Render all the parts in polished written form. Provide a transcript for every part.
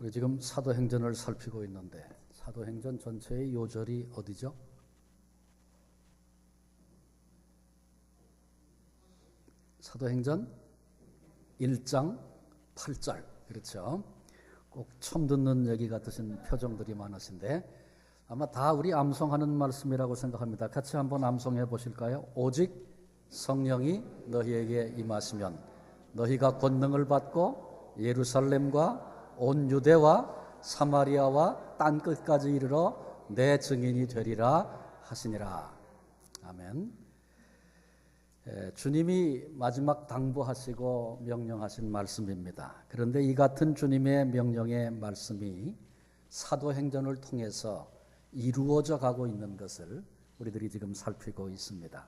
우리 지금 사도행전을 살피고 있는데 사도행전 전체의 요절이 어디죠? 사도행전 1장 8절. 그렇죠? 꼭 처음 듣는 얘기 같으신 표정들이 많으신데 아마 다 우리 암송하는 말씀이라고 생각합니다. 같이 한번 암송해 보실까요? 오직 성령이 너희에게 임하시면 너희가 권능을 받고 예루살렘과 온 유대와 사마리아와 땅 끝까지 이르러 내 증인이 되리라 하시니라. 아멘. 주님이 마지막 당부하시고 명령하신 말씀입니다. 그런데 이 같은 주님의 명령의 말씀이 사도행전을 통해서 이루어져 가고 있는 것을 우리들이 지금 살피고 있습니다.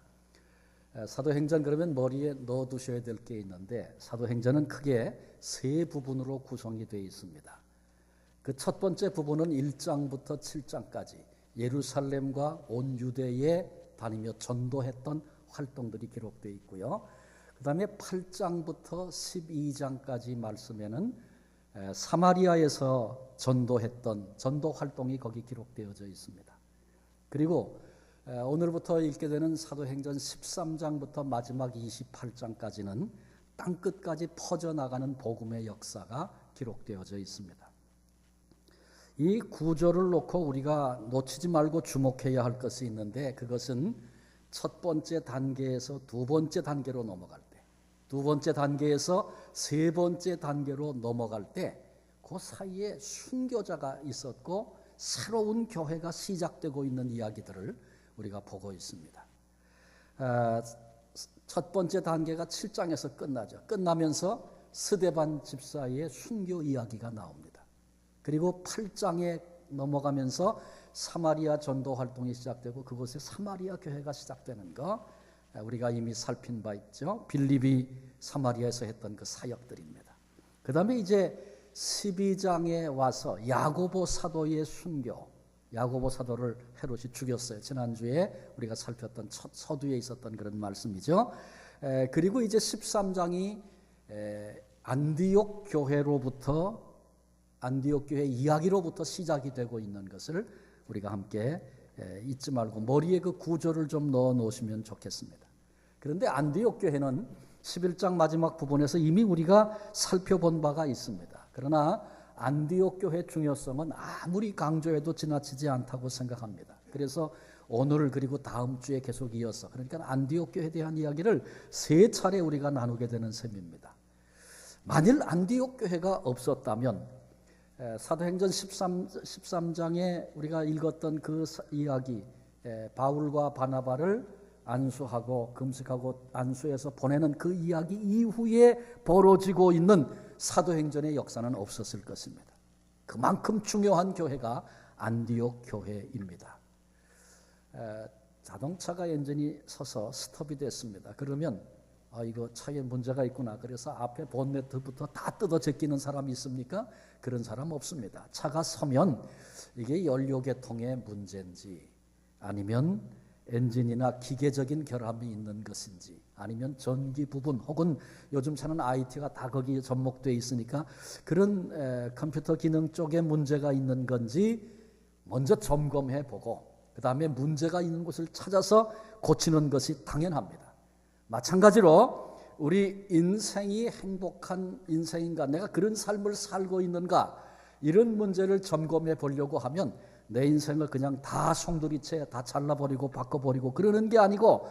사도행전 그러면 머리에 넣어두셔야 될 게 있는데 사도행전은 크게 세 부분으로 구성이 되어 있습니다. 그 첫 번째 부분은 1장부터 7장까지 예루살렘과 온 유대에 다니며 전도했던 활동들이 기록되어 있고요. 그 다음에 8장부터 12장까지 말씀에는 사마리아에서 전도했던 전도 활동이 거기 기록되어져 있습니다. 그리고 오늘부터 읽게 되는 사도행전 13장부터 마지막 28장까지는 땅끝까지 퍼져나가는 복음의 역사가 기록되어져 있습니다. 이 구조를 놓고 우리가 놓치지 말고 주목해야 할 것이 있는데 그것은 첫 번째 단계에서 두 번째 단계로 넘어갈 때, 두 번째 단계에서 세 번째 단계로 넘어갈 때 그 사이에 순교자가 있었고 새로운 교회가 시작되고 있는 이야기들을 우리가 보고 있습니다. 첫 번째 단계가 7장에서 끝나죠. 끝나면서 스데반 집사의 순교 이야기가 나옵니다. 그리고 8장에 넘어가면서 사마리아 전도 활동이 시작되고 그곳에 사마리아 교회가 시작되는 거 우리가 이미 살핀 바 있죠. 빌립이 사마리아에서 했던 그 사역들입니다. 그 다음에 이제 12장에 와서 야고보 사도의 순교, 야고보 사도를 헤롯이 죽였어요. 지난주에 우리가 살폈던 첫 서두에 있었던 그런 말씀이죠. 그리고 이제 13장이 안디옥 교회로부터 안디옥 교회 이야기로부터 시작이 되고 있는 것을 우리가 함께 잊지 말고 머리에 그 구조를 좀 넣어 놓으시면 좋겠습니다. 그런데 안디옥 교회는 11장 마지막 부분에서 이미 우리가 살펴본 바가 있습니다. 그러나 안디옥 교회의 중요성은 아무리 강조해도 지나치지 않다고 생각합니다. 그래서 오늘 그리고 다음 주에 계속 이어서 그러니까 안디옥 교회에 대한 이야기를 세 차례 우리가 나누게 되는 셈입니다. 만일 안디옥 교회가 없었다면 사도행전 13장에 우리가 읽었던 그 이야기 바울과 바나바를 안수하고 금식하고 안수해서 보내는 그 이야기 이후에 벌어지고 있는 사도행전의 역사는 없었을 것입니다. 그만큼 중요한 교회가 안디옥 교회입니다. 자동차가 엔진이 서서 스톱이 됐습니다. 그러면 이거 차에 문제가 있구나. 그래서 앞에 본네트부터 다 뜯어 제끼는 사람이 있습니까? 그런 사람 없습니다. 차가 서면 이게 연료계통의 문제인지 아니면 엔진이나 기계적인 결함이 있는 것인지 아니면 전기 부분 혹은 요즘 차는 IT가 다 거기에 접목되어 있으니까 그런 컴퓨터 기능 쪽에 문제가 있는 건지 먼저 점검해 보고 그 다음에 문제가 있는 곳을 찾아서 고치는 것이 당연합니다. 마찬가지로 우리 인생이 행복한 인생인가 내가 그런 삶을 살고 있는가 이런 문제를 점검해 보려고 하면 내 인생을 그냥 다 송두리째 다 잘라버리고 바꿔버리고 그러는 게 아니고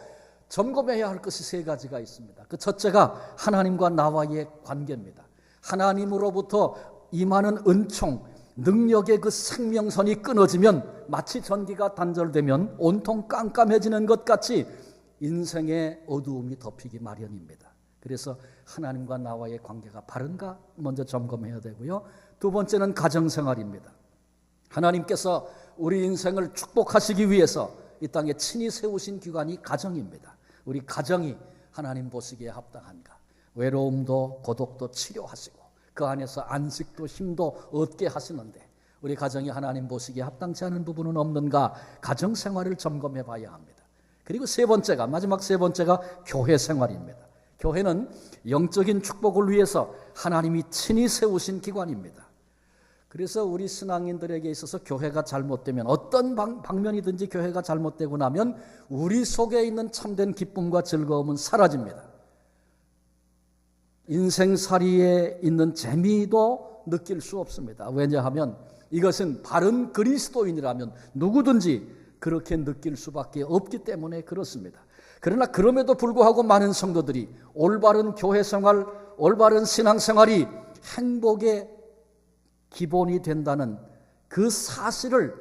점검해야 할 것이 세 가지가 있습니다. 그 첫째가 하나님과 나와의 관계입니다. 하나님으로부터 임하는 은총, 능력의 그 생명선이 끊어지면 마치 전기가 단절되면 온통 깜깜해지는 것 같이 인생의 어두움이 덮이기 마련입니다. 그래서 하나님과 나와의 관계가 바른가 먼저 점검해야 되고요. 두 번째는 가정생활입니다. 하나님께서 우리 인생을 축복하시기 위해서 이 땅에 친히 세우신 기관이 가정입니다. 우리 가정이 하나님 보시기에 합당한가? 외로움도 고독도 치료하시고 그 안에서 안식도 힘도 얻게 하시는데 우리 가정이 하나님 보시기에 합당치 않은 부분은 없는가? 가정생활을 점검해 봐야 합니다. 그리고 세 번째가 마지막 세 번째가 교회 생활입니다. 교회는 영적인 축복을 위해서 하나님이 친히 세우신 기관입니다. 그래서 우리 신앙인들에게 있어서 교회가 잘못되면, 어떤 방면이든지 교회가 잘못되고 나면 우리 속에 있는 참된 기쁨과 즐거움은 사라집니다. 인생살이에 있는 재미도 느낄 수 없습니다. 왜냐하면 이것은 바른 그리스도인이라면 누구든지 그렇게 느낄 수밖에 없기 때문에 그렇습니다. 그러나 그럼에도 불구하고 많은 성도들이 올바른 교회 생활, 올바른 신앙 생활이 행복의 기본이 된다는 그 사실을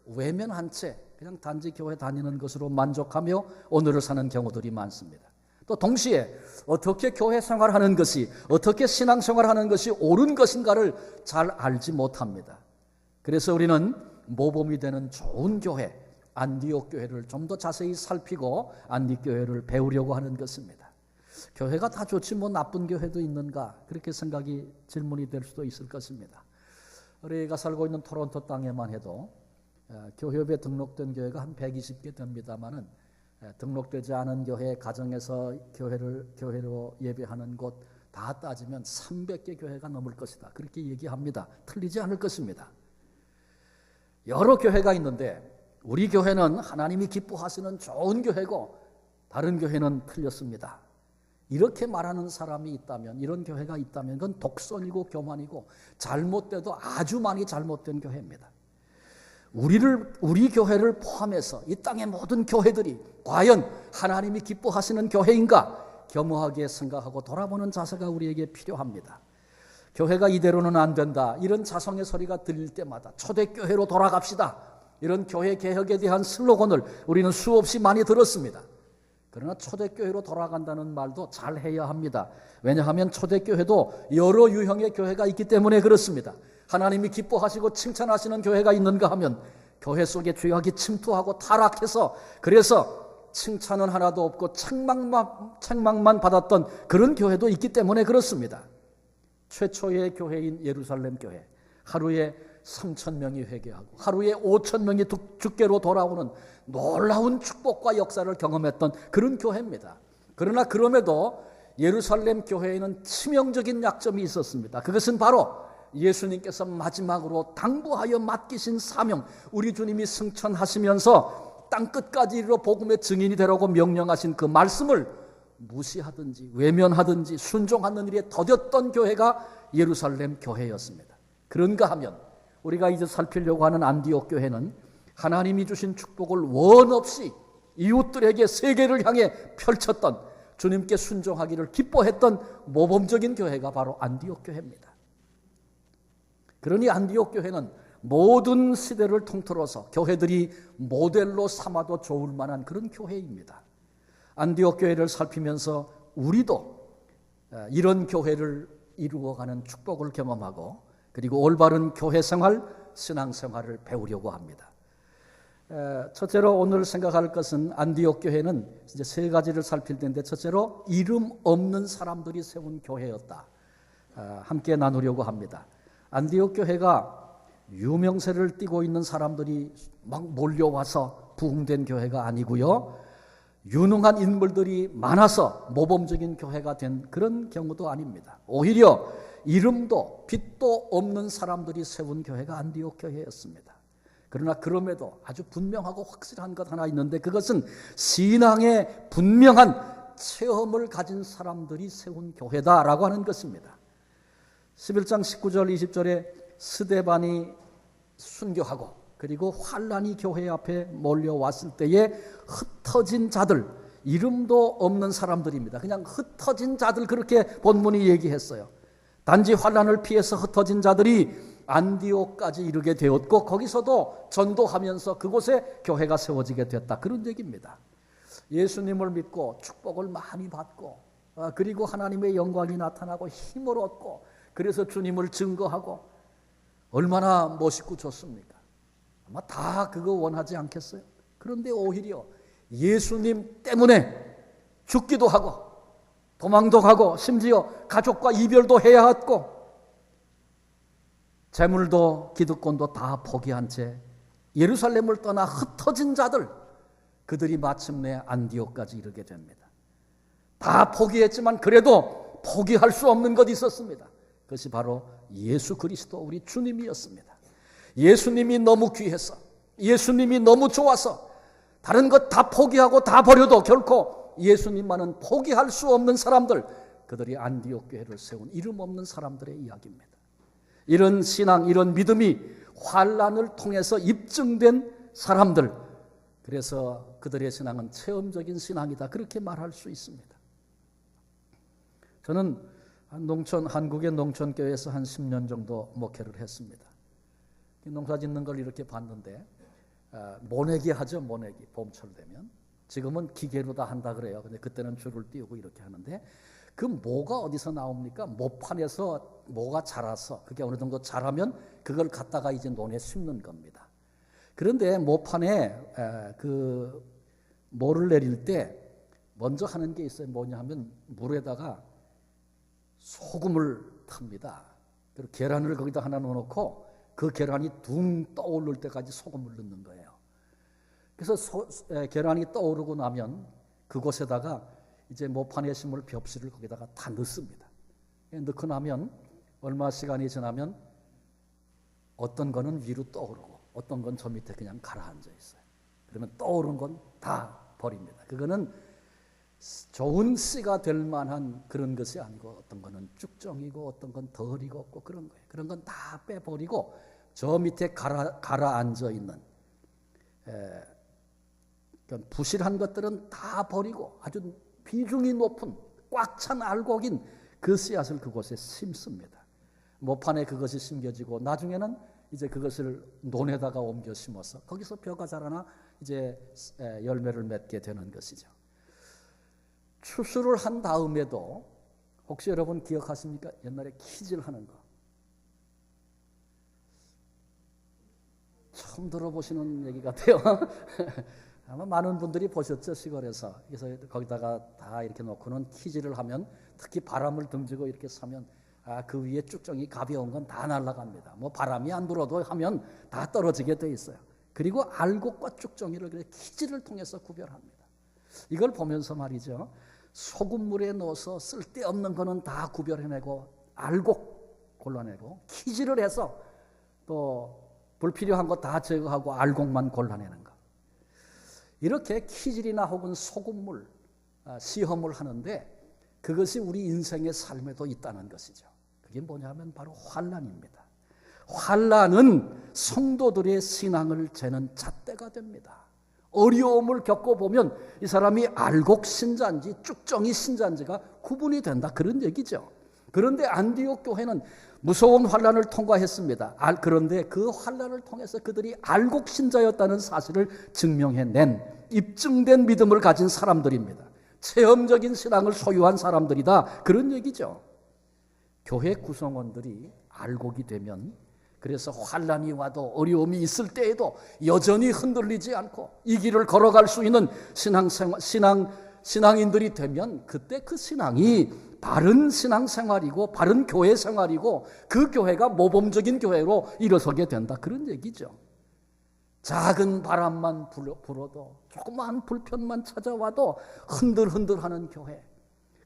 외면한 채 그냥 단지 교회 다니는 것으로 만족하며 오늘을 사는 경우들이 많습니다. 또 동시에 어떻게 교회 생활하는 것이, 어떻게 신앙 생활하는 것이 옳은 것인가를 잘 알지 못합니다. 그래서 우리는 모범이 되는 좋은 교회, 안디옥 교회를 좀 더 자세히 살피고 안디옥 교회를 배우려고 하는 것입니다. 교회가 다 좋지 뭐 나쁜 교회도 있는가, 그렇게 생각이 질문이 될 수도 있을 것입니다. 우리가 살고 있는 토론토 땅에만 해도 교회에 등록된 교회가 한 120개 됩니다만은 등록되지 않은 교회, 가정에서 교회로 예배하는 곳 다 따지면 300개 교회가 넘을 것이다, 그렇게 얘기합니다. 틀리지 않을 것입니다. 여러 교회가 있는데 우리 교회는 하나님이 기뻐하시는 좋은 교회고 다른 교회는 틀렸습니다, 이렇게 말하는 사람이 있다면, 이런 교회가 있다면 그건 독선이고 교만이고 잘못돼도 아주 많이 잘못된 교회입니다. 우리 교회를 포함해서 이 땅의 모든 교회들이 과연 하나님이 기뻐하시는 교회인가 겸허하게 생각하고 돌아보는 자세가 우리에게 필요합니다. 교회가 이대로는 안 된다, 이런 자성의 소리가 들릴 때마다 초대교회로 돌아갑시다, 이런 교회 개혁에 대한 슬로건을 우리는 수없이 많이 들었습니다. 그러나 초대교회로 돌아간다는 말도 잘 해야 합니다. 왜냐하면 초대교회도 여러 유형의 교회가 있기 때문에 그렇습니다. 하나님이 기뻐하시고 칭찬하시는 교회가 있는가 하면 교회 속에 죄악이 침투하고 타락해서 그래서 칭찬은 하나도 없고 책망만 받았던 그런 교회도 있기 때문에 그렇습니다. 최초의 교회인 예루살렘 교회, 하루에 3,000명이 회개하고 하루에 5,000명이 죽게로 돌아오는 놀라운 축복과 역사를 경험했던 그런 교회입니다. 그러나 그럼에도 예루살렘 교회에는 치명적인 약점이 있었습니다. 그것은 바로 예수님께서 마지막으로 당부하여 맡기신 사명, 우리 주님이 승천하시면서 땅끝까지 이르러 복음의 증인이 되라고 명령하신 그 말씀을 무시하든지 외면하든지 순종하는 일에 더뎠던 교회가 예루살렘 교회였습니다. 그런가 하면 우리가 이제 살피려고 하는 안디옥 교회는 하나님이 주신 축복을 원 없이 이웃들에게 세계를 향해 펼쳤던, 주님께 순종하기를 기뻐했던 모범적인 교회가 바로 안디옥 교회입니다. 그러니 안디옥 교회는 모든 시대를 통틀어서 교회들이 모델로 삼아도 좋을 만한 그런 교회입니다. 안디옥 교회를 살피면서 우리도 이런 교회를 이루어가는 축복을 경험하고 그리고 올바른 교회 생활, 신앙 생활을 배우려고 합니다. 첫째로 오늘 생각할 것은 안디옥 교회는 이제 세 가지를 살필 텐데, 첫째로 이름 없는 사람들이 세운 교회였다. 함께 나누려고 합니다. 안디옥 교회가 유명세를 띠고 있는 사람들이 막 몰려와서 부흥된 교회가 아니고요, 유능한 인물들이 많아서 모범적인 교회가 된 그런 경우도 아닙니다. 오히려 이름도 빛도 없는 사람들이 세운 교회가 안디옥 교회였습니다. 그러나 그럼에도 아주 분명하고 확실한 것 하나 있는데, 그것은 신앙의 분명한 체험을 가진 사람들이 세운 교회다라고 하는 것입니다. 11장 19절 20절에 스데반이 순교하고 그리고 환란이 교회 앞에 몰려왔을 때에 흩어진 자들, 이름도 없는 사람들입니다. 그냥 흩어진 자들, 그렇게 본문이 얘기했어요. 단지 환란을 피해서 흩어진 자들이 안디옥까지 이르게 되었고 거기서도 전도하면서 그곳에 교회가 세워지게 됐다, 그런 얘기입니다. 예수님을 믿고 축복을 많이 받고 그리고 하나님의 영광이 나타나고 힘을 얻고 그래서 주님을 증거하고 얼마나 멋있고 좋습니까? 아마 다 그거 원하지 않겠어요? 그런데 오히려 예수님 때문에 죽기도 하고 도망도 가고 심지어 가족과 이별도 해야 했고 재물도 기득권도 다 포기한 채 예루살렘을 떠나 흩어진 자들, 그들이 마침내 안디옥까지 이르게 됩니다. 다 포기했지만 그래도 포기할 수 없는 것이 있었습니다. 그것이 바로 예수 그리스도 우리 주님이었습니다. 예수님이 너무 귀해서, 예수님이 너무 좋아서 다른 것 다 포기하고 다 버려도 결코 예수님만은 포기할 수 없는 사람들, 그들이 안디옥 교회를 세운 이름 없는 사람들의 이야기입니다. 이런 신앙, 이런 믿음이 환난을 통해서 입증된 사람들, 그래서 그들의 신앙은 체험적인 신앙이다, 그렇게 말할 수 있습니다. 저는 한국의 농촌교회에서 한 10년 정도 목회를 했습니다. 농사 짓는 걸 이렇게 봤는데 모내기 하죠. 모내기, 봄철 되면. 지금은 기계로 다 한다 그래요. 근데 그때는 줄을 띄우고 이렇게 하는데, 그 모가 어디서 나옵니까? 모판에서 모가 자라서 그게 어느 정도 자라면 그걸 갖다가 이제 논에 심는 겁니다. 그런데 모판에 그 모를 내릴 때 먼저 하는 게 있어요. 뭐냐 하면 물에다가 소금을 탑니다. 그리고 계란을 거기다 하나 넣어놓고 그 계란이 둥 떠오를 때까지 소금을 넣는 거예요. 그래서 계란이 떠오르고 나면 그곳에다가 이제 모판에 심을 벽실을 거기다가 다 넣습니다. 넣고 나면 얼마 시간이 지나면 어떤 거는 위로 떠오르고 어떤 건 저 밑에 그냥 가라앉아 있어요. 그러면 떠오른 건 다 버립니다. 그거는 좋은 씨가 될 만한 그런 것이 아니고 어떤 거는 쭉정이고 어떤 건 덜 익었고 그런 거예요. 그런 건 다 빼버리고 저 밑에 가라앉아 있는 부실한 것들은 다 버리고 아주 비중이 높은 꽉 찬 알곡인 그 씨앗을 그곳에 심습니다. 모판에 그것이 심겨지고 나중에는 이제 그것을 논에다가 옮겨 심어서 거기서 벼가 자라나 이제 열매를 맺게 되는 것이죠. 추수를 한 다음에도 혹시 여러분 기억하십니까? 옛날에 키질하는 거. 처음 들어보시는 얘기 같아요. 아마 많은 분들이 보셨죠, 시골에서. 그래서 거기다가 다 이렇게 놓고는 키질을 하면, 특히 바람을 등지고 이렇게 사면 그 위에 쭉정이 가벼운 건 다 날아갑니다. 뭐 바람이 안 불어도 하면 다 떨어지게 돼 있어요. 그리고 알곡과 쭉정이를 그래 키질을 통해서 구별합니다. 이걸 보면서 말이죠, 소금물에 넣어서 쓸데없는 거는 다 구별해내고 알곡 골라내고 키질을 해서 또 불필요한 거 다 제거하고 알곡만 골라내는 거. 이렇게 키질이나 혹은 소금물, 시험을 하는데 그것이 우리 인생의 삶에도 있다는 것이죠. 그게 뭐냐면 바로 환난입니다. 환난은 성도들의 신앙을 재는 잣대가 됩니다. 어려움을 겪어보면 이 사람이 알곡 신자인지 쭉정이 신자인지가 구분이 된다, 그런 얘기죠. 그런데 안디옥 교회는 무서운 환난을 통과했습니다. 그런데 그 환난을 통해서 그들이 알곡 신자였다는 사실을 증명해낸 입증된 믿음을 가진 사람들입니다. 체험적인 신앙을 소유한 사람들이다, 그런 얘기죠. 교회 구성원들이 알곡이 되면, 그래서 환난이 와도 어려움이 있을 때에도 여전히 흔들리지 않고 이 길을 걸어갈 수 있는 신앙인들이 되면 그때 그 신앙이 바른 신앙생활이고 바른 교회 생활이고 그 교회가 모범적인 교회로 일어서게 된다, 그런 얘기죠. 작은 바람만 불어도 조그마한 불편만 찾아와도 흔들흔들하는 교회,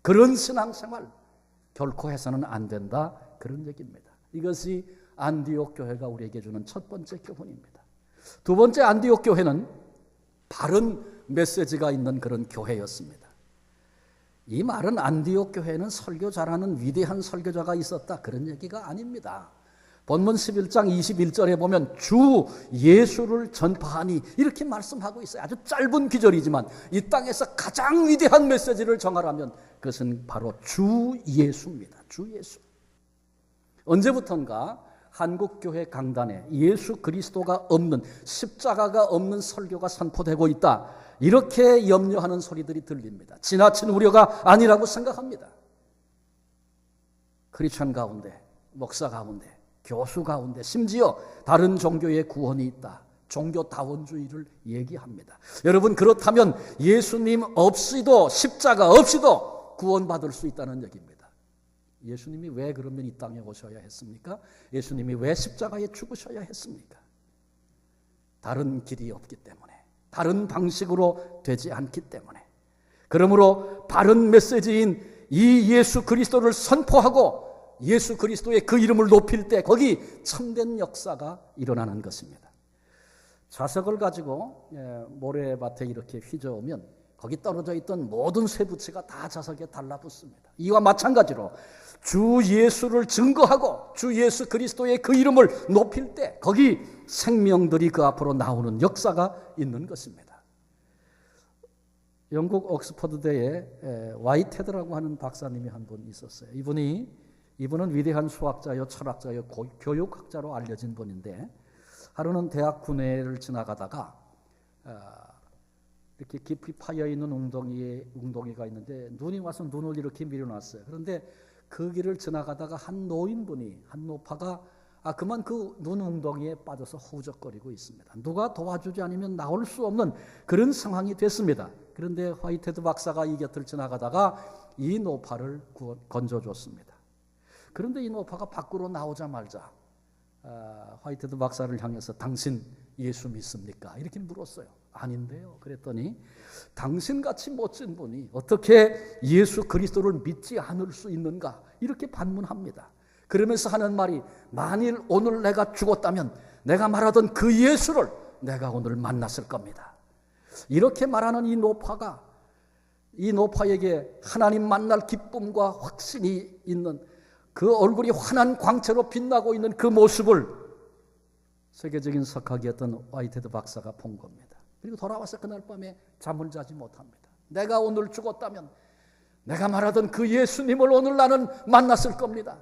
그런 신앙생활 결코 해서는 안 된다, 그런 얘기입니다. 이것이 안디옥 교회가 우리에게 주는 첫 번째 교훈입니다. 두 번째, 안디옥 교회는 바른 메시지가 있는 그런 교회였습니다. 이 말은 안디옥 교회는 설교 잘하는 위대한 설교자가 있었다, 그런 얘기가 아닙니다. 본문 11장 21절에 보면 주 예수를 전파하니 이렇게 말씀하고 있어요. 아주 짧은 기절이지만 이 땅에서 가장 위대한 메시지를 정하라면 그것은 바로 주 예수입니다. 주 예수. 언제부턴가 한국교회 강단에 예수 그리스도가 없는, 십자가가 없는 설교가 선포되고 있다, 이렇게 염려하는 소리들이 들립니다. 지나친 우려가 아니라고 생각합니다. 크리스천 가운데, 목사 가운데, 교수 가운데, 심지어 다른 종교의 구원이 있다, 종교다원주의를 얘기합니다. 여러분, 그렇다면 예수님 없이도, 십자가 없이도 구원받을 수 있다는 얘기입니다. 예수님이 왜 그러면 이 땅에 오셔야 했습니까? 예수님이 왜 십자가에 죽으셔야 했습니까? 다른 길이 없기 때문에, 다른 방식으로 되지 않기 때문에. 그러므로 바른 메시지인 이 예수 그리스도를 선포하고 예수 그리스도의 그 이름을 높일 때 거기 참된 역사가 일어나는 것입니다. 자석을 가지고 모래밭에 이렇게 휘저으면 거기 떨어져 있던 모든 쇠붙이가 다 자석에 달라붙습니다. 이와 마찬가지로 주 예수를 증거하고 주 예수 그리스도의 그 이름을 높일 때 거기 생명들이 그 앞으로 나오는 역사가 있는 것입니다. 영국 옥스퍼드대에 와이테드라고 하는 박사님이 한 분 있었어요. 이분은 위대한 수학자요, 철학자요, 교육학자로 알려진 분인데 하루는 대학 군회를 지나가다가 이렇게 깊이 파여 있는 웅덩이가 있는데 눈이 와서 눈을 이렇게 밀어놨어요. 그런데 그 길을 지나가다가 한 노파가 그만 그 눈 웅덩이에 빠져서 허우적거리고 있습니다. 누가 도와주지 않으면 나올 수 없는 그런 상황이 됐습니다. 그런데 화이테드 박사가 이 곁을 지나가다가 이 노파를 건져줬습니다. 그런데 이 노파가 밖으로 나오자마자 화이테드 박사를 향해서 당신 예수 믿습니까? 이렇게 물었어요. 아닌데요. 그랬더니 당신같이 멋진 분이 어떻게 예수 그리스도를 믿지 않을 수 있는가? 이렇게 반문합니다. 그러면서 하는 말이 만일 오늘 내가 죽었다면 내가 말하던 그 예수를 내가 오늘 만났을 겁니다. 이렇게 말하는 이 노파에게 하나님 만날 기쁨과 확신이 있는 그 얼굴이 환한 광채로 빛나고 있는 그 모습을 세계적인 석학이었던 화이테드 박사가 본 겁니다. 그리고 돌아와서 그날 밤에 잠을 자지 못합니다. 내가 오늘 죽었다면 내가 말하던 그 예수님을 오늘 나는 만났을 겁니다.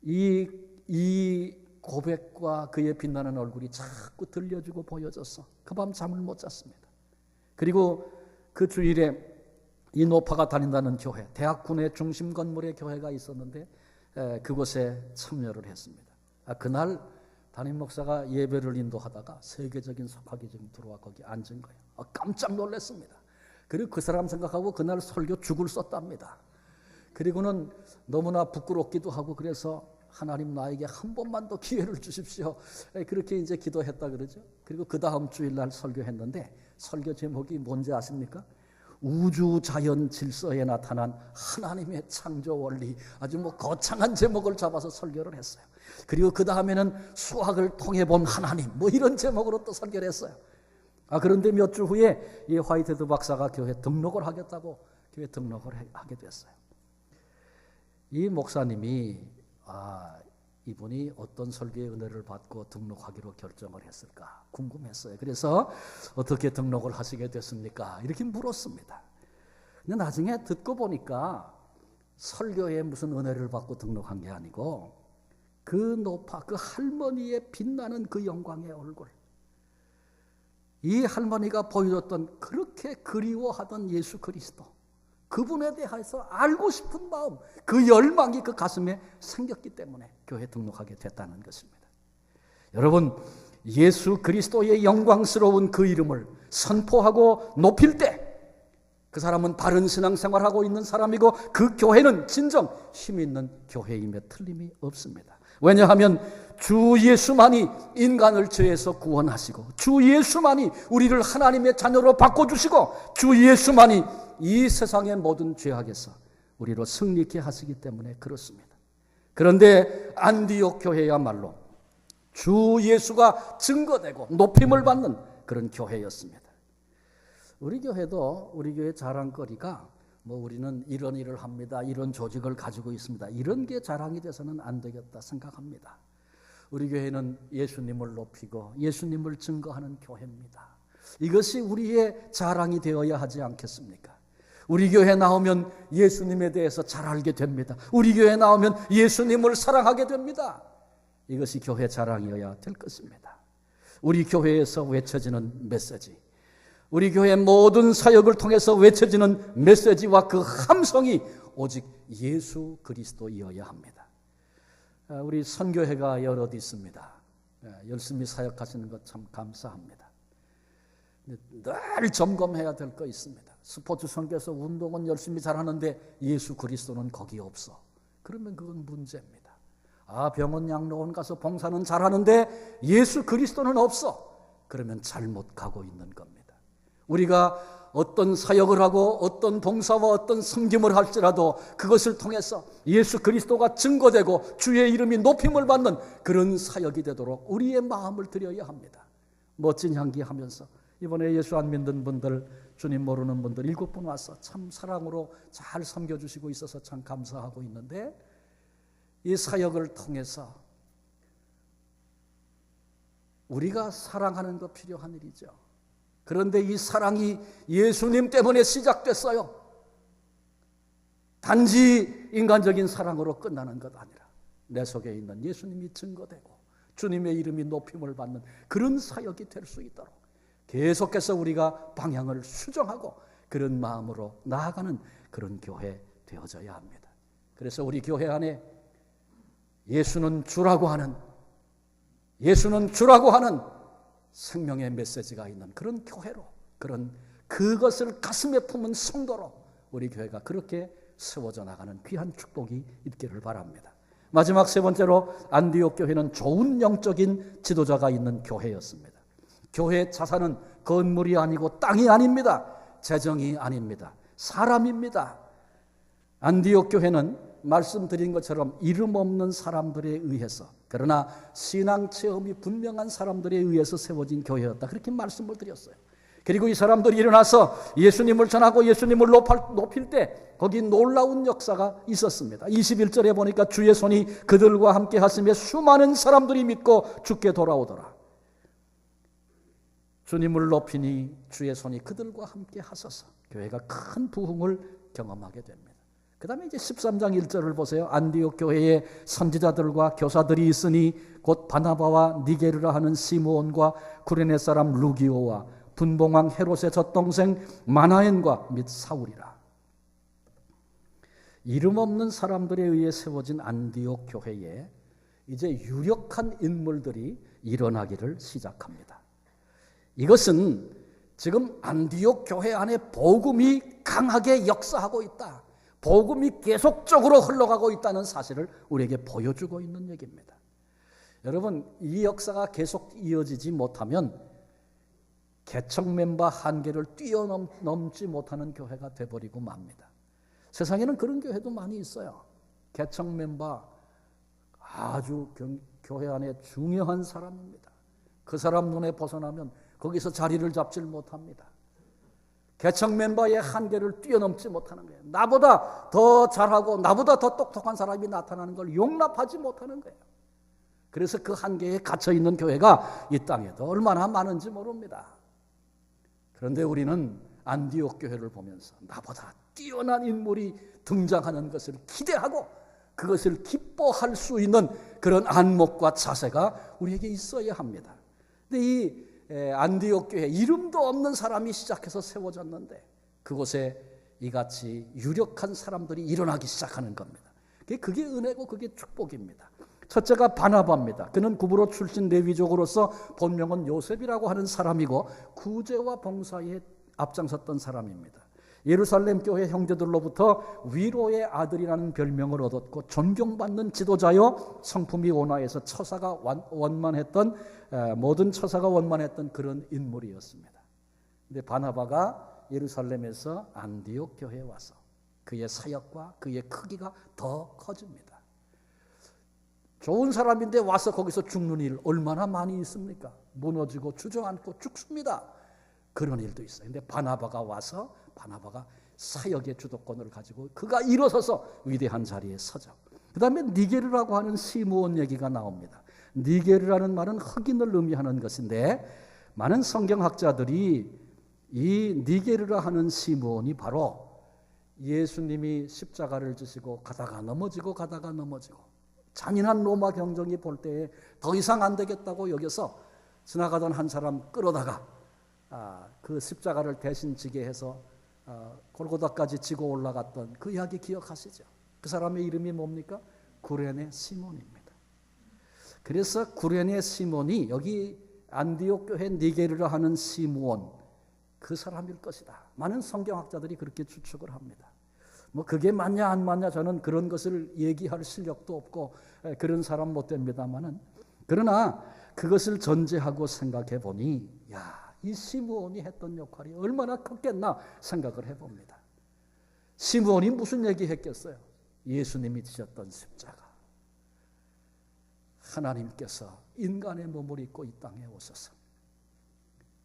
이 고백과 그의 빛나는 얼굴이 자꾸 들려주고 보여져서 그 밤 잠을 못 잤습니다. 그리고 그 주일에 이 노파가 다닌다는 교회, 대학군의 중심 건물의 교회가 있었는데 그곳에 참여를 했습니다. 그날 담임 목사가 예배를 인도하다가 세계적인 석학이 좀 들어와 거기 앉은 거예요. 깜짝 놀랐습니다. 그리고 그 사람 생각하고 그날 설교 죽을 썼답니다. 그리고는 너무나 부끄럽기도 하고 그래서 하나님 나에게 한 번만 더 기회를 주십시오. 그렇게 이제 기도했다 그러죠. 그리고 그 다음 주일날 설교했는데 설교 제목이 뭔지 아십니까? 우주 자연 질서에 나타난 하나님의 창조 원리, 아주 거창한 제목을 잡아서 설교를 했어요. 그리고 그 다음에는 수학을 통해 본 하나님, 이런 제목으로 또 설교를 했어요. 그런데 몇 주 후에 이 화이테드 박사가 교회 등록을 하겠다고 교회 등록을 하게 됐어요. 이 목사님이 이분이 어떤 설교의 은혜를 받고 등록하기로 결정을 했을까 궁금했어요. 그래서 어떻게 등록을 하시게 됐습니까? 이렇게 물었습니다. 근데 나중에 듣고 보니까 설교에 무슨 은혜를 받고 등록한 게 아니고 그 노파, 그 할머니의 빛나는 그 영광의 얼굴, 이 할머니가 보여줬던 그렇게 그리워하던 예수 그리스도, 그분에 대해서 알고 싶은 마음, 그 열망이 그 가슴에 생겼기 때문에 교회 등록하게 됐다는 것입니다. 여러분, 예수 그리스도의 영광스러운 그 이름을 선포하고 높일 때 그 사람은 바른 신앙생활하고 있는 사람이고 그 교회는 진정 힘 있는 교회임에 틀림이 없습니다. 왜냐하면 주 예수만이 인간을 죄에서 구원하시고 주 예수만이 우리를 하나님의 자녀로 바꿔주시고 주 예수만이 이 세상의 모든 죄악에서 우리로 승리케 하시기 때문에 그렇습니다. 그런데 안디옥 교회야말로 주 예수가 증거되고 높임을 받는 그런 교회였습니다. 우리 교회도 우리 교회 자랑거리가 우리는 이런 일을 합니다, 이런 조직을 가지고 있습니다, 이런 게 자랑이 돼서는 안 되겠다 생각합니다. 우리 교회는 예수님을 높이고 예수님을 증거하는 교회입니다. 이것이 우리의 자랑이 되어야 하지 않겠습니까? 우리 교회 나오면 예수님에 대해서 잘 알게 됩니다. 우리 교회 나오면 예수님을 사랑하게 됩니다. 이것이 교회 자랑이어야 될 것입니다. 우리 교회에서 외쳐지는 메시지, 우리 교회 모든 사역을 통해서 외쳐지는 메시지와 그 함성이 오직 예수 그리스도이어야 합니다. 우리 선교회가 여럿 있습니다. 열심히 사역하시는 것 참 감사합니다. 늘 점검해야 될 거 있습니다. 스포츠 선교에서 운동은 열심히 잘하는데 예수 그리스도는 거기 없어. 그러면 그건 문제입니다. 병원 양로원 가서 봉사는 잘하는데 예수 그리스도는 없어. 그러면 잘못 가고 있는 겁니다. 우리가 어떤 사역을 하고 어떤 봉사와 어떤 섬김을 할지라도 그것을 통해서 예수 그리스도가 증거되고 주의 이름이 높임을 받는 그런 사역이 되도록 우리의 마음을 드려야 합니다. 멋진 향기 하면서 이번에 예수 안 믿는 분들, 주님 모르는 분들 7분 와서 참 사랑으로 잘 섬겨주시고 있어서 참 감사하고 있는데, 이 사역을 통해서 우리가 사랑하는 것 필요한 일이죠. 그런데 이 사랑이 예수님 때문에 시작됐어요. 단지 인간적인 사랑으로 끝나는 것 아니라 내 속에 있는 예수님이 증거되고 주님의 이름이 높임을 받는 그런 사역이 될 수 있도록 계속해서 우리가 방향을 수정하고 그런 마음으로 나아가는 그런 교회 되어져야 합니다. 그래서 우리 교회 안에 예수는 주라고 하는 생명의 메시지가 있는 그런 교회로, 그것을 가슴에 품은 성도로 우리 교회가 그렇게 세워져 나가는 귀한 축복이 있기를 바랍니다. 마지막 세 번째로, 안디옥 교회는 좋은 영적인 지도자가 있는 교회였습니다. 교회의 자산은 건물이 아니고 땅이 아닙니다. 재정이 아닙니다. 사람입니다. 안디옥 교회는 말씀드린 것처럼 이름 없는 사람들에 의해서, 그러나 신앙 체험이 분명한 사람들에 의해서 세워진 교회였다, 그렇게 말씀을 드렸어요. 그리고 이 사람들이 일어나서 예수님을 전하고 예수님을 높일 때 거기 놀라운 역사가 있었습니다. 21절에 보니까 주의 손이 그들과 함께 하시며 수많은 사람들이 믿고 주께 돌아오더라. 주님을 높이니 주의 손이 그들과 함께 하소서. 교회가 큰 부흥을 경험하게 됩니다. 그 다음에 이제 13장 1절을 보세요. 안디옥 교회에 선지자들과 교사들이 있으니 곧 바나바와 니게르라 하는 시므온과 구레네 사람 루기오와 분봉왕 헤롯의 젖동생 마나엔과 및 사울이라. 이름 없는 사람들에 의해 세워진 안디옥 교회에 이제 유력한 인물들이 일어나기를 시작합니다. 이것은 지금 안디옥 교회 안에 복음이 강하게 역사하고 있다, 복음이 계속적으로 흘러가고 있다는 사실을 우리에게 보여주고 있는 얘기입니다. 여러분, 이 역사가 계속 이어지지 못하면 개척 멤버 한계를 뛰어넘지 못하는 교회가 돼버리고 맙니다. 세상에는 그런 교회도 많이 있어요. 개척 멤버 아주 교회 안에 중요한 사람입니다. 그 사람 눈에 벗어나면 거기서 자리를 잡질 못합니다. 개척 멤버의 한계를 뛰어넘지 못하는 거예요. 나보다 더 잘하고 나보다 더 똑똑한 사람이 나타나는 걸 용납하지 못하는 거예요. 그래서 그 한계에 갇혀 있는 교회가 이 땅에도 얼마나 많은지 모릅니다. 그런데 우리는 안디옥 교회를 보면서 나보다 뛰어난 인물이 등장하는 것을 기대하고 그것을 기뻐할 수 있는 그런 안목과 자세가 우리에게 있어야 합니다. 근데 이 안디옥 교회, 이름도 없는 사람이 시작해서 세워졌는데 그곳에 이같이 유력한 사람들이 일어나기 시작하는 겁니다. 그게 은혜고 그게 축복입니다. 첫째가 바나바입니다. 그는 구브로 출신 레위족으로서 본명은 요셉이라고 하는 사람이고 구제와 봉사에 앞장섰던 사람입니다. 예루살렘 교회 형제들로부터 위로의 아들이라는 별명을 얻었고 존경받는 지도자요, 성품이 온화해서 처사가 원만했던, 모든 처사가 원만했던 그런 인물이었습니다. 그런데 바나바가 예루살렘에서 안디옥 교회에 와서 그의 사역과 그의 크기가 더 커집니다. 좋은 사람인데 와서 거기서 죽는 일 얼마나 많이 있습니까? 무너지고 주저앉고 죽습니다. 그런 일도 있어요. 근데 바나바가 와서 바나바가 사역의 주도권을 가지고 그가 일어서서 위대한 자리에 서죠. 그 다음에 니게르라고 하는 시므온 얘기가 나옵니다. 니게르라는 말은 흑인을 의미하는 것인데 많은 성경학자들이 이 니게르라 하는 시므온이 바로 예수님이 십자가를 지시고 가다가 넘어지고 잔인한 로마 경정이 볼 때에 더 이상 안 되겠다고 여겨서 지나가던 한 사람 끌어다가 그 십자가를 대신 지게 해서 골고다까지 지고 올라갔던 그 이야기 기억하시죠? 그 사람의 이름이 뭡니까? 구레네 시몬입니다. 그래서 구레네 시몬이 여기 안디옥 교회 니게르라 하는 시므온, 그 사람일 것이다. 많은 성경학자들이 그렇게 추측을 합니다. 뭐 그게 맞냐 안 맞냐 저는 그런 것을 얘기할 실력도 없고 그런 사람 못 됩니다만은, 그러나 그것을 전제하고 생각해 보니 이 시므온이 했던 역할이 얼마나 컸겠나 생각을 해봅니다. 시므온이 무슨 얘기했겠어요? 예수님이 지셨던 십자가. 하나님께서 인간의 몸을 입고 이 땅에 오셔서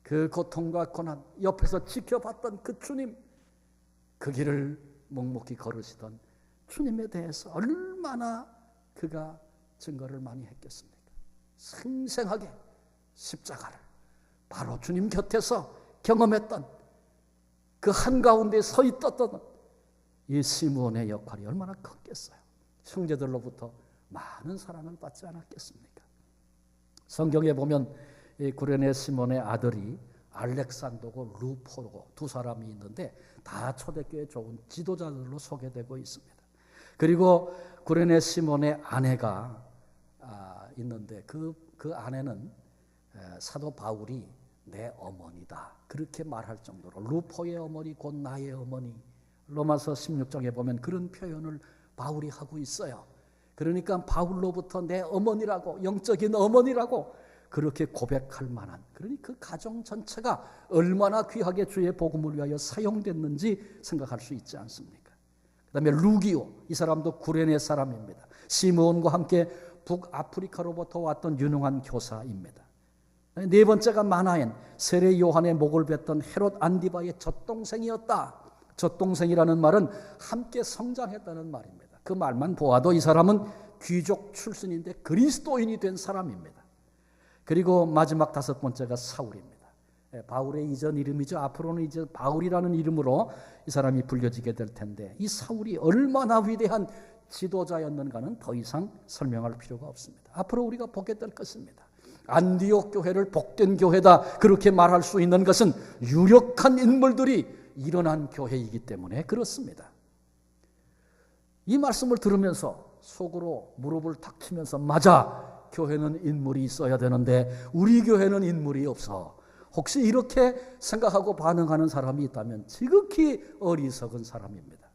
그 고통과 고난 옆에서 지켜봤던 그 주님, 그 길을 묵묵히 걸으시던 주님에 대해서 얼마나 그가 증거를 많이 했겠습니까? 생생하게 십자가를 바로 주님 곁에서 경험했던 그 한가운데 서 있었던 이 시므온의 역할이 얼마나 컸겠어요. 형제들로부터 많은 사랑을 받지 않았겠습니까? 성경에 보면 이 구레네 시몬의 아들이 알렉산더고 루포고 두 사람이 있는데 다 초대교회 좋은 지도자들로 소개되고 있습니다. 그리고 구레네 시몬의 아내가 있는데 그 아내는 사도 바울이 내 어머니다 그렇게 말할 정도로 루포의 어머니 곧 나의 어머니, 로마서 16장에 보면 그런 표현을 바울이 하고 있어요. 그러니까 바울로부터 내 어머니라고, 영적인 어머니라고 그렇게 고백할 만한, 그러니 그 가정 전체가 얼마나 귀하게 주의 복음을 위하여 사용됐는지 생각할 수 있지 않습니까? 그 다음에 루기오, 이 사람도 구레네 사람입니다. 시므온과 함께 북아프리카로부터 왔던 유능한 교사입니다. 네 번째가 마나엔, 세례 요한의 목을 뱉던 헤롯 안디바의 젖동생이었다. 젖동생이라는 말은 함께 성장했다는 말입니다. 그 말만 보아도 이 사람은 귀족 출신인데 그리스도인이 된 사람입니다. 그리고 마지막 다섯 번째가 사울입니다. 바울의 이전 이름이죠. 앞으로는 이제 바울이라는 이름으로 이 사람이 불려지게 될 텐데, 이 사울이 얼마나 위대한 지도자였는가는 더 이상 설명할 필요가 없습니다. 앞으로 우리가 보게 될 것입니다. 안디옥 교회를 복된 교회다 그렇게 말할 수 있는 것은 유력한 인물들이 일어난 교회이기 때문에 그렇습니다. 이 말씀을 들으면서 속으로 무릎을 탁 치면서, 맞아, 교회는 인물이 있어야 되는데 우리 교회는 인물이 없어. 혹시 이렇게 생각하고 반응하는 사람이 있다면 지극히 어리석은 사람입니다.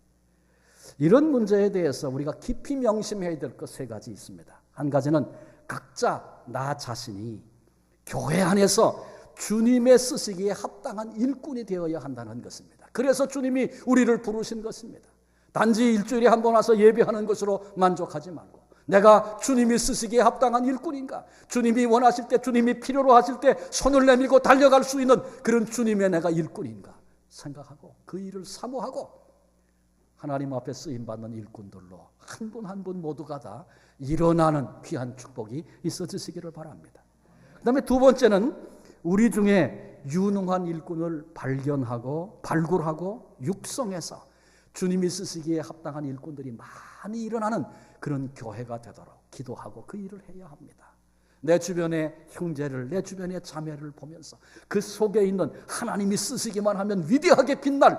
이런 문제에 대해서 우리가 깊이 명심해야 될 것 세 가지 있습니다. 한 가지는 각자 나 자신이 교회 안에서 주님의 쓰시기에 합당한 일꾼이 되어야 한다는 것입니다. 그래서 주님이 우리를 부르신 것입니다. 단지 일주일에 한 번 와서 예배하는 것으로 만족하지 말고, 내가 주님이 쓰시기에 합당한 일꾼인가? 주님이 원하실 때, 주님이 필요로 하실 때 손을 내밀고 달려갈 수 있는 그런 주님의 내가 일꾼인가 생각하고 그 일을 사모하고 하나님 앞에 쓰임받는 일꾼들로 한 분 한 분 모두가 다 일어나는 귀한 축복이 있어지시기를 바랍니다. 그 다음에 두 번째는 우리 중에 유능한 일꾼을 발견하고 발굴하고 육성해서 주님이 쓰시기에 합당한 일꾼들이 많이 일어나는 그런 교회가 되도록 기도하고 그 일을 해야 합니다. 내 주변의 형제를, 내 주변의 자매를 보면서 그 속에 있는 하나님이 쓰시기만 하면 위대하게 빛날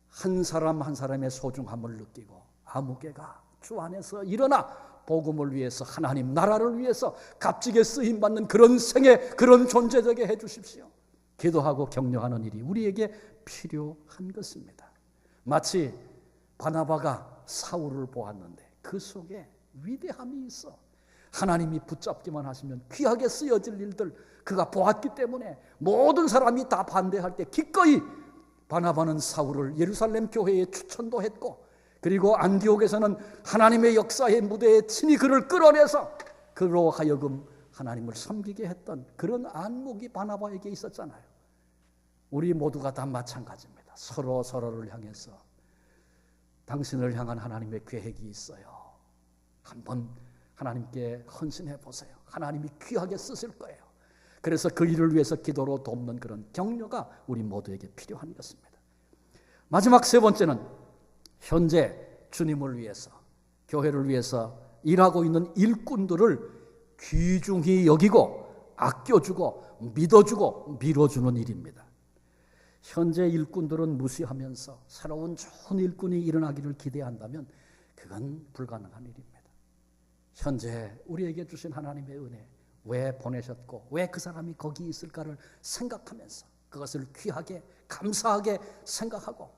한 사람 한 사람의 소중함을 느끼고 아무개가 주 안에서 일어나 복음을 위해서, 하나님 나라를 위해서 값지게 쓰임받는 그런 생애, 그런 존재 되게 해 주십시오. 기도하고 격려하는 일이 우리에게 필요한 것입니다. 마치 바나바가 사울을 보았는데 그 속에 위대함이 있어. 하나님이 붙잡기만 하시면 귀하게 쓰여질 일들 그가 보았기 때문에 모든 사람이 다 반대할 때 기꺼이 바나바는 사울을 예루살렘 교회에 추천도 했고, 그리고 안디옥에서는 하나님의 역사의 무대에 친히 그를 끌어내서 그로 하여금 하나님을 섬기게 했던 그런 안목이 바나바에게 있었잖아요. 우리 모두가 다 마찬가지입니다. 서로 서로를 향해서 당신을 향한 하나님의 계획이 있어요. 한번 하나님께 헌신해 보세요. 하나님이 귀하게 쓰실 거예요. 그래서 그 일을 위해서 기도로 돕는 그런 격려가 우리 모두에게 필요한 것입니다. 마지막 세 번째는 현재 주님을 위해서, 교회를 위해서 일하고 있는 일꾼들을 귀중히 여기고 아껴주고 믿어주고 밀어주는 일입니다. 현재 일꾼들은 무시하면서 새로운 좋은 일꾼이 일어나기를 기대한다면 그건 불가능한 일입니다. 현재 우리에게 주신 하나님의 은혜, 왜 보내셨고 왜 그 사람이 거기 있을까를 생각하면서 그것을 귀하게 감사하게 생각하고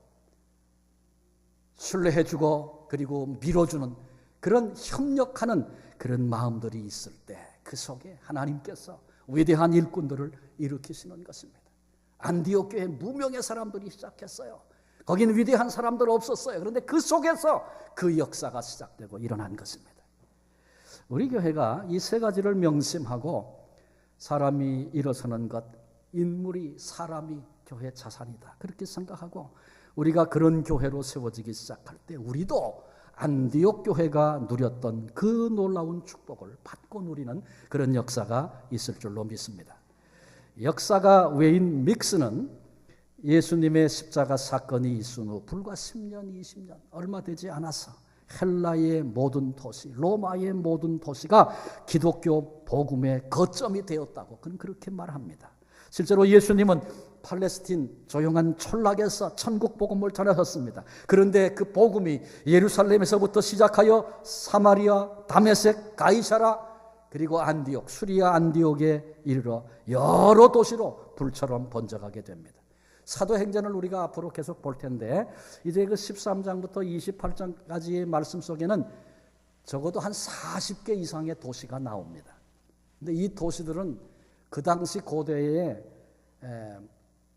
신뢰해주고 그리고 밀어주는 그런 협력하는 그런 마음들이 있을 때 그 속에 하나님께서 위대한 일꾼들을 일으키시는 것입니다. 안디옥 교회 무명의 사람들이 시작했어요. 거기는 위대한 사람들 없었어요. 그런데 그 속에서 그 역사가 시작되고 일어난 것입니다. 우리 교회가 이 세 가지를 명심하고 사람이 일어서는 것, 인물이 사람이 교회 자산이다, 그렇게 생각하고 우리가 그런 교회로 세워지기 시작할 때 우리도 안디옥 교회가 누렸던 그 놀라운 축복을 받고 누리는 그런 역사가 있을 줄로 믿습니다. 역사가 외인 믹스는 예수님의 십자가 사건이 있은 후 불과 10년, 20년 얼마 되지 않아서 헬라의 모든 도시, 로마의 모든 도시가 기독교 복음의 거점이 되었다고 그는 그렇게 말합니다. 실제로 예수님은 팔레스틴 조용한 촌락에서 천국 복음을 전하셨습니다. 그런데 그 복음이 예루살렘에서부터 시작하여 사마리아, 다메섹, 가이사라, 그리고 안디옥, 수리아 안디옥에 이르러 여러 도시로 불처럼 번져가게 됩니다. 사도행전을 우리가 앞으로 계속 볼 텐데 이제 그 13장부터 28장까지의 말씀 속에는 적어도 한 40개 이상의 도시가 나옵니다. 근데 이 도시들은 그 당시 고대의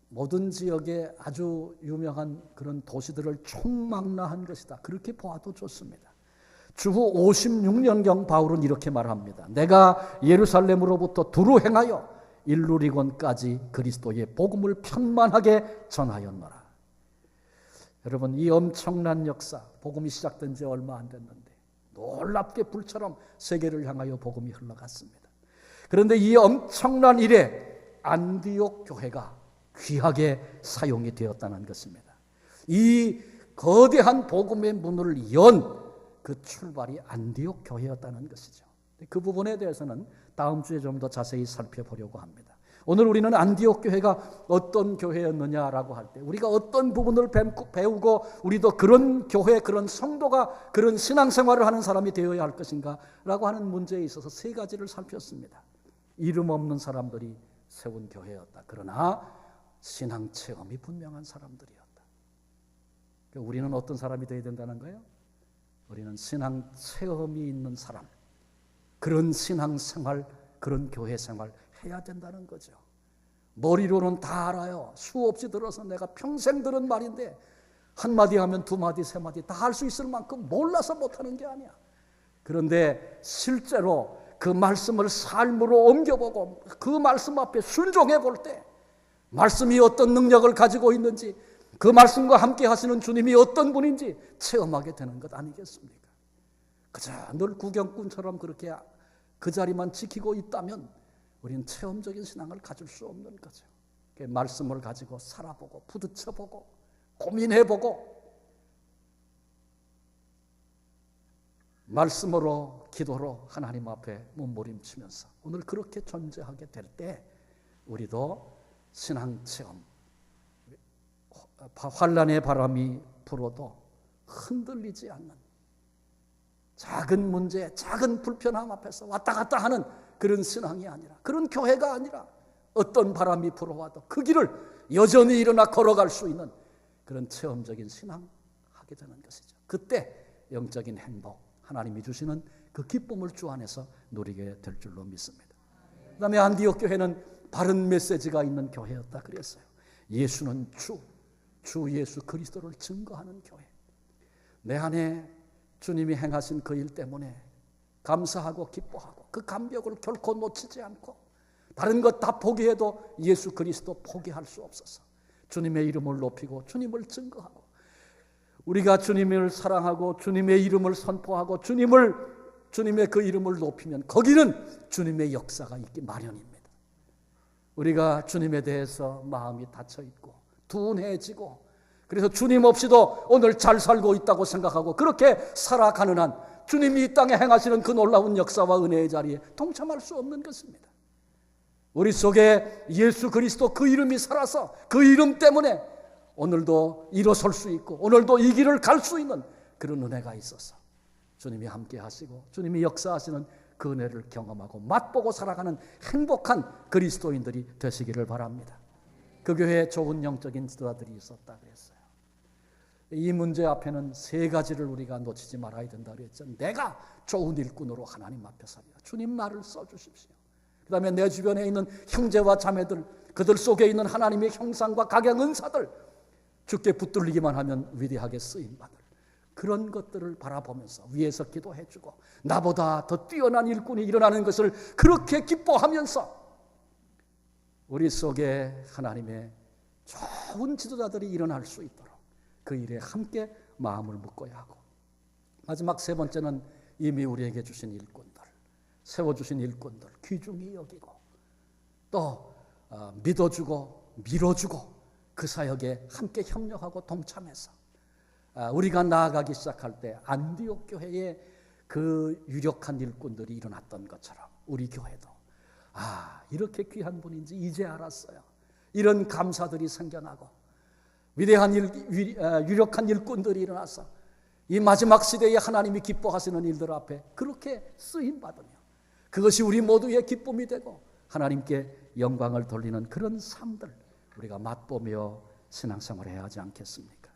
모든 지역에 아주 유명한 그런 도시들을 총망라한 것이다, 그렇게 보아도 좋습니다. 주후 56년경 바울은 이렇게 말합니다. 내가 예루살렘으로부터 두루 행하여 일루리곤까지 그리스도의 복음을 편만하게 전하였노라. 여러분, 이 엄청난 역사, 복음이 시작된 지 얼마 안 됐는데 놀랍게 불처럼 세계를 향하여 복음이 흘러갔습니다. 그런데 이 엄청난 일에 안디옥 교회가 귀하게 사용이 되었다는 것입니다. 이 거대한 복음의 문을 연 그 출발이 안디옥 교회였다는 것이죠. 그 부분에 대해서는 다음 주에 좀 더 자세히 살펴보려고 합니다. 오늘 우리는 안디옥 교회가 어떤 교회였느냐라고 할 때 우리가 어떤 부분을 배우고 우리도 그런 교회, 그런 성도가 그런 신앙생활을 하는 사람이 되어야 할 것인가 라고 하는 문제에 있어서 세 가지를 살폈습니다. 이름 없는 사람들이 세운 교회였다. 그러나 신앙 체험이 분명한 사람들이었다. 그러니까 우리는 어떤 사람이 되어야 된다는 거예요? 우리는 신앙 체험이 있는 사람, 그런 신앙생활, 그런 교회생활 해야 된다는 거죠. 머리로는 다 알아요. 수없이 들어서 내가 평생 들은 말인데 한마디 하면 두마디, 세마디 다 할 수 있을 만큼 몰라서 못하는 게 아니야. 그런데 실제로 그 말씀을 삶으로 옮겨보고 그 말씀 앞에 순종해 볼 때 말씀이 어떤 능력을 가지고 있는지, 그 말씀과 함께 하시는 주님이 어떤 분인지 체험하게 되는 것 아니겠습니까? 그저 늘 구경꾼처럼 그렇게 그 자리만 지키고 있다면 우리는 체험적인 신앙을 가질 수 없는 거죠. 말씀을 가지고 살아보고 부딪혀보고 고민해보고 말씀으로 기도로 하나님 앞에 몸부림치면서 오늘 그렇게 존재하게 될 때 우리도 신앙체험, 환난의 바람이 불어도 흔들리지 않는, 작은 문제, 작은 불편함 앞에서 왔다 갔다 하는 그런 신앙이 아니라, 그런 교회가 아니라 어떤 바람이 불어와도 그 길을 여전히 일어나 걸어갈 수 있는 그런 체험적인 신앙 하게 되는 것이죠. 그때 영적인 행복, 하나님이 주시는 그 기쁨을 주 안에서 누리게 될 줄로 믿습니다. 그 다음에 안디옥 교회는 바른 메시지가 있는 교회였다 그랬어요. 예수는 주 예수 그리스도를 증거하는 교회. 내 안에 주님이 행하신 그 일 때문에 감사하고 기뻐하고 그 감격을 결코 놓치지 않고 다른 것 다 포기해도 예수 그리스도 포기할 수 없어서 주님의 이름을 높이고 주님을 증거하고 우리가 주님을 사랑하고 주님의 이름을 선포하고 주님의 그 이름을 높이면 거기는 주님의 역사가 있기 마련입니다. 우리가 주님에 대해서 마음이 닫혀 있고 둔해지고 그래서 주님 없이도 오늘 잘 살고 있다고 생각하고 그렇게 살아가는 한 주님이 이 땅에 행하시는 그 놀라운 역사와 은혜의 자리에 동참할 수 없는 것입니다. 우리 속에 예수 그리스도 그 이름이 살아서 그 이름 때문에 오늘도 일어설 수 있고 오늘도 이 길을 갈 수 있는 그런 은혜가 있어서 주님이 함께 하시고 주님이 역사하시는 그 은혜를 경험하고 맛보고 살아가는 행복한 그리스도인들이 되시기를 바랍니다. 그 교회에 좋은 영적인 지도자들이 있었다 그랬어요. 이 문제 앞에는 세 가지를 우리가 놓치지 말아야 된다 그랬죠. 내가 좋은 일꾼으로 하나님 앞에 서리라. 주님 나를 써주십시오. 그 다음에 내 주변에 있는 형제와 자매들, 그들 속에 있는 하나님의 형상과 각양 은사들, 주께 붙들리기만 하면 위대하게 쓰임받을 그런 것들을 바라보면서 위에서 기도해주고 나보다 더 뛰어난 일꾼이 일어나는 것을 그렇게 기뻐하면서 우리 속에 하나님의 좋은 지도자들이 일어날 수 있도록 그 일에 함께 마음을 묶어야 하고, 마지막 세 번째는 이미 우리에게 주신 일꾼들, 세워주신 일꾼들 귀중히 여기고 또 믿어주고 밀어주고 그 사역에 함께 협력하고 동참해서 우리가 나아가기 시작할 때 안디옥 교회에 그 유력한 일꾼들이 일어났던 것처럼 우리 교회도 이렇게 귀한 분인지 이제 알았어요. 이런 감사들이 생겨나고 위대한 유력한 일꾼들이 일어나서 이 마지막 시대에 하나님이 기뻐하시는 일들 앞에 그렇게 쓰임받으며 그것이 우리 모두의 기쁨이 되고 하나님께 영광을 돌리는 그런 삶들 우리가 맛보며 신앙생활을 해야 하지 않겠습니까?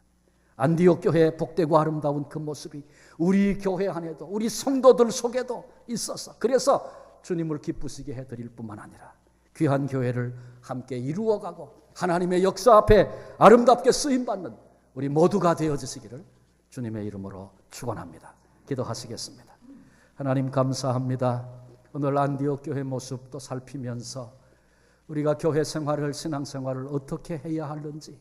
안디옥 교회의 복되고 아름다운 그 모습이 우리 교회 안에도 우리 성도들 속에도 있어서, 그래서 주님을 기쁘시게 해드릴 뿐만 아니라 귀한 교회를 함께 이루어가고 하나님의 역사 앞에 아름답게 쓰임받는 우리 모두가 되어지시기를 주님의 이름으로 축원합니다. 기도하시겠습니다. 하나님 감사합니다. 오늘 안디옥 교회 모습도 살피면서 우리가 교회 생활을, 신앙생활을 어떻게 해야 하는지,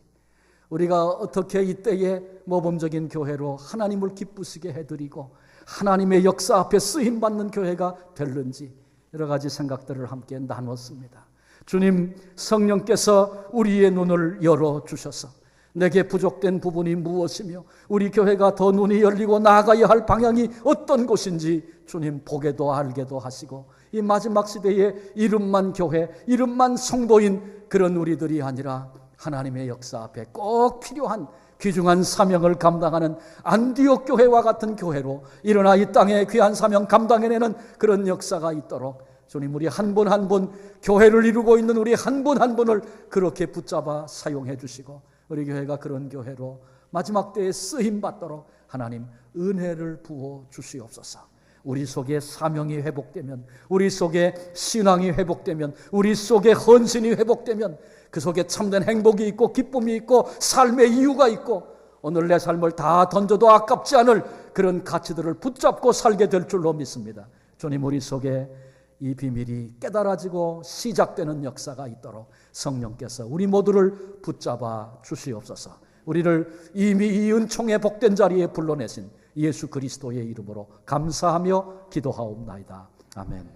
우리가 어떻게 이때에 모범적인 교회로 하나님을 기쁘시게 해드리고 하나님의 역사 앞에 쓰임받는 교회가 될는지 여러 가지 생각들을 함께 나눴습니다. 주님, 성령께서 우리의 눈을 열어주셔서 내게 부족된 부분이 무엇이며 우리 교회가 더 눈이 열리고 나아가야 할 방향이 어떤 곳인지 주님 보게도 알게도 하시고 이 마지막 시대에 이름만 교회, 이름만 성도인 그런 우리들이 아니라 하나님의 역사 앞에 꼭 필요한 귀중한 사명을 감당하는 안디옥 교회와 같은 교회로 일어나 이 땅에 귀한 사명 감당해내는 그런 역사가 있도록 주님, 우리 한 분 한 분 교회를 이루고 있는 우리 한 분 한 분을 그렇게 붙잡아 사용해 주시고 우리 교회가 그런 교회로 마지막 때에 쓰임받도록 하나님 은혜를 부어 주시옵소서. 우리 속에 사명이 회복되면, 우리 속에 신앙이 회복되면, 우리 속에 헌신이 회복되면 그 속에 참된 행복이 있고 기쁨이 있고 삶의 이유가 있고 오늘 내 삶을 다 던져도 아깝지 않을 그런 가치들을 붙잡고 살게 될 줄로 믿습니다. 주님, 우리 속에 이 비밀이 깨달아지고 시작되는 역사가 있도록 성령께서 우리 모두를 붙잡아 주시옵소서. 우리를 이미 이 은총의 복된 자리에 불러내신 예수 그리스도의 이름으로 감사하며 기도하옵나이다. 아멘.